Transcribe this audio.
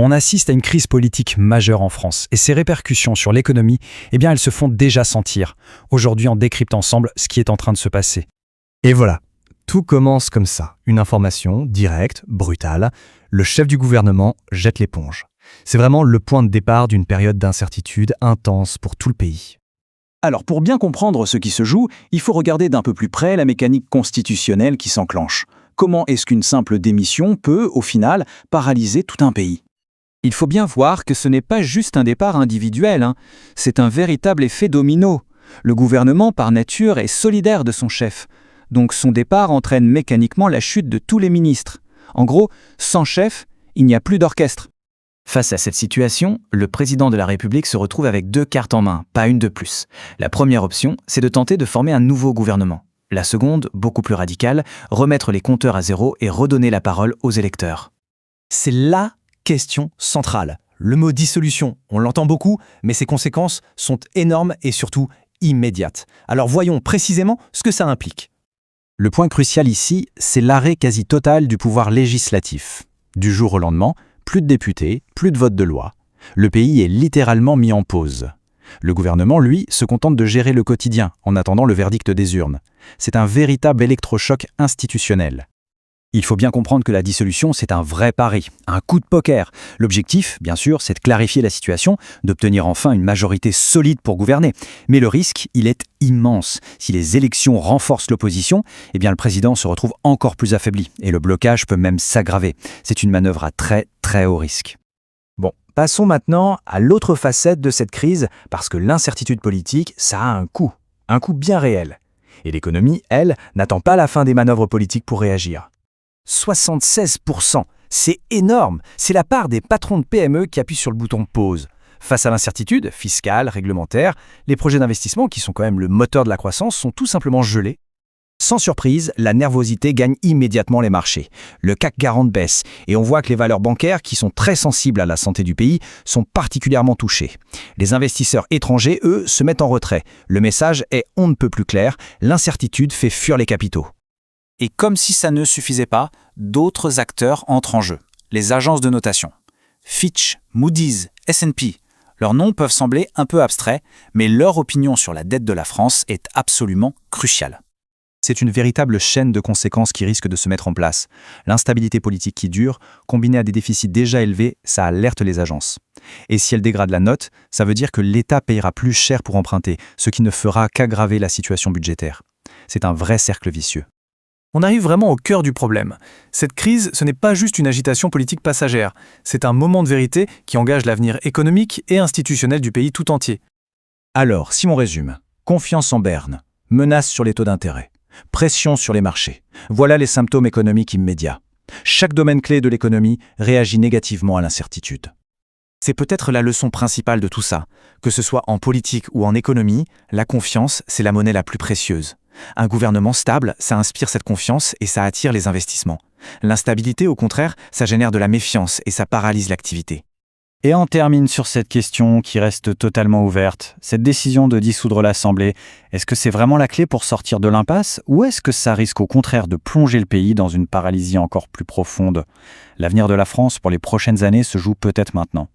On assiste à une crise politique majeure en France et ses répercussions sur l'économie, elles se font déjà sentir. Aujourd'hui, on décrypte ensemble ce qui est en train de se passer. Et voilà, tout commence comme ça. Une information directe, brutale. Le chef du gouvernement jette l'éponge. C'est vraiment le point de départ d'une période d'incertitude intense pour tout le pays. Alors, pour bien comprendre ce qui se joue, il faut regarder d'un peu plus près la mécanique constitutionnelle qui s'enclenche. Comment est-ce qu'une simple démission peut, au final, paralyser tout un pays ? Il faut bien voir que ce n'est pas juste un départ individuel, c'est un véritable effet domino. Le gouvernement, par nature, est solidaire de son chef. Donc son départ entraîne mécaniquement la chute de tous les ministres. En gros, sans chef, il n'y a plus d'orchestre. Face à cette situation, le président de la République se retrouve avec 2 cartes en main, pas une de plus. La première option, c'est de tenter de former un nouveau gouvernement. La seconde, beaucoup plus radicale, remettre les compteurs à zéro et redonner la parole aux électeurs. C'est la question centrale. Le mot dissolution, on l'entend beaucoup, mais ses conséquences sont énormes et surtout immédiates. Alors voyons précisément ce que ça implique. Le point crucial ici, c'est l'arrêt quasi total du pouvoir législatif. Du jour au lendemain, plus de députés, plus de vote de loi. Le pays est littéralement mis en pause. Le gouvernement, lui, se contente de gérer le quotidien en attendant le verdict des urnes. C'est un véritable électrochoc institutionnel. Il faut bien comprendre que la dissolution, c'est un vrai pari, un coup de poker. L'objectif, bien sûr, c'est de clarifier la situation, d'obtenir enfin une majorité solide pour gouverner. Mais le risque, il est immense. Si les élections renforcent l'opposition, le président se retrouve encore plus affaibli et le blocage peut même s'aggraver. C'est une manœuvre à très, très haut risque. Bon, passons maintenant à l'autre facette de cette crise, parce que l'incertitude politique, ça a un coût bien réel. Et l'économie, elle, n'attend pas la fin des manœuvres politiques pour réagir. 76%, c'est énorme. C'est la part des patrons de PME qui appuient sur le bouton pause. Face à l'incertitude fiscale, réglementaire, les projets d'investissement, qui sont quand même le moteur de la croissance, sont tout simplement gelés. Sans surprise, la nervosité gagne immédiatement les marchés. Le CAC 40 baisse et on voit que les valeurs bancaires, qui sont très sensibles à la santé du pays, sont particulièrement touchées. Les investisseurs étrangers, eux, se mettent en retrait. Le message est on ne peut plus clair, l'incertitude fait fuir les capitaux. Et comme si ça ne suffisait pas, d'autres acteurs entrent en jeu. Les agences de notation. Fitch, Moody's, S&P. Leurs noms peuvent sembler un peu abstraits, mais leur opinion sur la dette de la France est absolument cruciale. C'est une véritable chaîne de conséquences qui risque de se mettre en place. L'instabilité politique qui dure, combinée à des déficits déjà élevés, ça alerte les agences. Et si elles dégradent la note, ça veut dire que l'État payera plus cher pour emprunter, ce qui ne fera qu'aggraver la situation budgétaire. C'est un vrai cercle vicieux. On arrive vraiment au cœur du problème. Cette crise, ce n'est pas juste une agitation politique passagère, c'est un moment de vérité qui engage l'avenir économique et institutionnel du pays tout entier. Alors, si on résume, confiance en berne, menace sur les taux d'intérêt, pression sur les marchés, voilà les symptômes économiques immédiats. Chaque domaine clé de l'économie réagit négativement à l'incertitude. C'est peut-être la leçon principale de tout ça. Que ce soit en politique ou en économie, la confiance, c'est la monnaie la plus précieuse. Un gouvernement stable, ça inspire cette confiance et ça attire les investissements. L'instabilité, au contraire, ça génère de la méfiance et ça paralyse l'activité. Et on termine sur cette question qui reste totalement ouverte. Cette décision de dissoudre l'Assemblée, est-ce que c'est vraiment la clé pour sortir de l'impasse ou est-ce que ça risque au contraire de plonger le pays dans une paralysie encore plus profonde ? L'avenir de la France pour les prochaines années se joue peut-être maintenant.